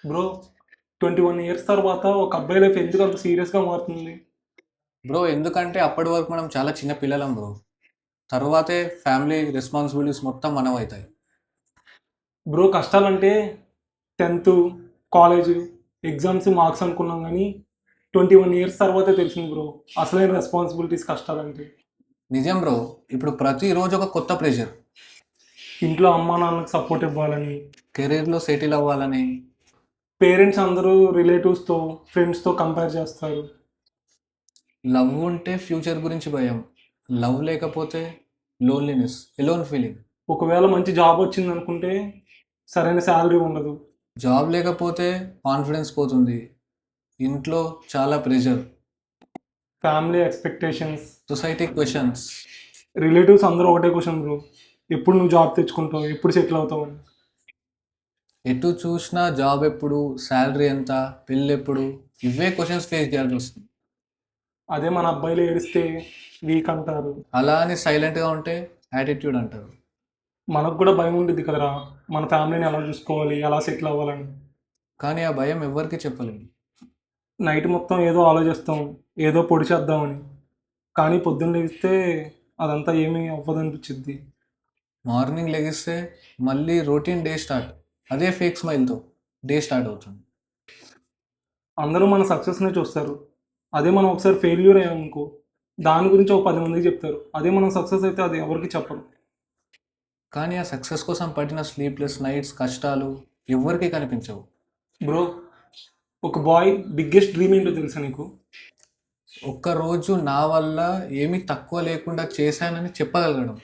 Bro 21 years తర్వాత ఒక అబ్బాయి లైఫ్ ఎందుకు అంత సీరియస్గా మారుతుంది? బ్రో ఎందుకంటే అప్పటి వరకు మనం చాలా చిన్న పిల్లలం బ్రో. తర్వాతే ఫ్యామిలీ రెస్పాన్సిబిలిటీస్ మొత్తం మనవవుతాయి. బ్రో కష్టాలంటే 10th, కాలేజ్, ఎగ్జామ్స్, మార్క్స్ అనుకున్నాం కానీ 21 ఇయర్స్ తర్వాతే తెలిసింది బ్రో అసలైన రెస్పాన్సిబిలిటీస్ కష్టాలంటే. నిజం బ్రో. ఇప్పుడు ప్రతిరోజు ఒక కొత్త ప్రెషర్. ఇంట్లో అమ్మా నాన్నకి సపోర్ట్ ఇవ్వాలని, కెరీర్లో సెటిల్ అవ్వాలని. పేరెంట్స్ అందరూ రిలేటివ్స్తో, ఫ్రెండ్స్తో కంపేర్ చేస్తారు. లవ్ ఉంటే ఫ్యూచర్ గురించి భయం. లవ్ లేకపోతే లోన్లీనెస్, ఎలోన్ ఫీలింగ్. ఒకవేళ మంచి జాబ్ వచ్చింది అనుకుంటే సరైన శాలరీ ఉండదు. జాబ్ లేకపోతే కాన్ఫిడెన్స్ పోతుంది. ఇంట్లో చాలా pressure. Family expectations, society questions. Relatives అందరూ ఒకటే క్వశ్చన్ బ్రో, ఎప్పుడు నువ్వు జాబ్ తెచ్చుకుంటావు, ఎప్పుడు సెటిల్ అవుతావు అని. ఎటు చూసినా జాబ్ ఎప్పుడు, శాలరీ ఎంత, పెళ్ళి ఎప్పుడు, ఇవే క్వశ్చన్స్ ఫేస్ చేయాల్సి వస్తుంది. అదే మన అబ్బాయిలు ఏడిస్తే వీక్ అంటారు. అలా అని సైలెంట్గా ఉంటే యాటిట్యూడ్ అంటారు. మనకు కూడా భయం ఉంటుంది కదరా, మన ఫ్యామిలీని ఎలా చూసుకోవాలి, ఎలా సెటిల్ అవ్వాలని. కానీ ఆ భయం ఎవ్వరికీ చెప్పలేము. నైట్ మొత్తం ఏదో ఆలోచిస్తాం, ఏదో పొడి చేద్దామని. కానీ పొద్దున్న లేస్తే అదంతా ఏమీ అవ్వదనిపించింది. మార్నింగ్ లెగిస్తే మళ్ళీ రొటీన్ డే స్టార్ట్. అదే ఫేక్ స్మైల్తో డే స్టార్ట్ అవుతుంది. అందరూ మన సక్సెస్నే చూస్తారు. అదే మనం ఒకసారి ఫెయిల్యూర్ అయ్యామనుకో, దాని గురించి ఒక 10 మందికి చెప్తారు. అదే మనం సక్సెస్ అయితే అది ఎవరికి చెప్పరు. కానీ ఆ సక్సెస్ కోసం పడిన స్లీప్లెస్ నైట్స్, కష్టాలు ఎవ్వరికీ కనిపించవు. బ్రో, ఒక బాయ్ బిగ్గెస్ట్ డ్రీమ్ ఏంటో తెలుసా నీకు? ఒక్కరోజు నా వల్ల ఏమీ తక్కువ లేకుండా చేశానని చెప్పగలగడం.